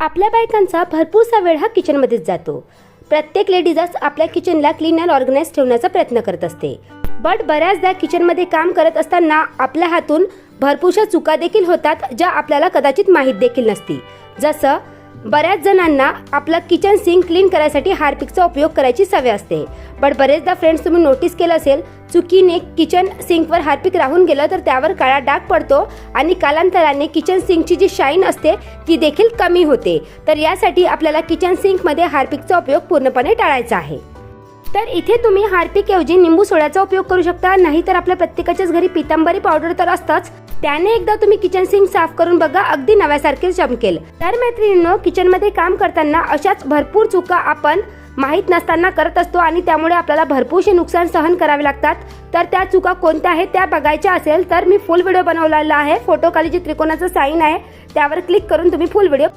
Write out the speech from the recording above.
आपल्या बायकांचा भरपूरसा वेळ हा किचनमध्येच जातो. प्रत्येक लेडीजच आपल्या किचनला क्लीन अँड ऑर्गनाइज ठेवण्याचा प्रयत्न करत असते. बट बऱ्याचदा किचनमध्ये काम करत असताना आपल्या हातून भरपूरशा चुका देखील होतात, ज्या आपल्याला कदाचित माहीत देखील नसती. जसं बऱ्याच जणांना आपला किचन सिंक क्लीन करायसाठी हार्पिकचा उपयोग करायची सवय असते. बट बरेचदा फ्रेंड्स, तुम्ही नोटीस केलं असेल, चुकीने किचन सिंकवर हार्पिक राहून गेलं तर त्यावर काळा डाग पडतो आणि कालांतराने किचन सिंकची जी शाईन असते ती देखील कमी होते. तर यासाठी आपल्याला किचन सिंकमध्ये हार्पिकचा उपयोग पूर्णपणे टाळायचा आहे. तर इथे तुम्ही हार्पिक ऐवजी निंबू सोड्याचा उपयोग करू शकता, नाहीतर आपल्या प्रत्येकाच्याच घरी पितांबरी पावडर तर असताच. त्याने एकदा तुम्ही किचन सिंक साफ करून बघा, अगदी नव्यासारखे चमकेल. तर मैत्रिणींनो, किचनमध्ये काम करताना अशाच भरपूर चुका आपण माहीत नसताना करत असतो आणि त्यामुळे आपल्याला भरपूरसे नुकसान सहन करावे लागतात. तर त्या चुका कोणत्या आहेत त्या बघायच्या असेल तर मी फुल व्हिडिओ बनवलेला आहे. फोटो खाली जे त्रिकोणाचं साईन आहे त्यावर क्लिक करून तुम्ही फुल व्हिडिओ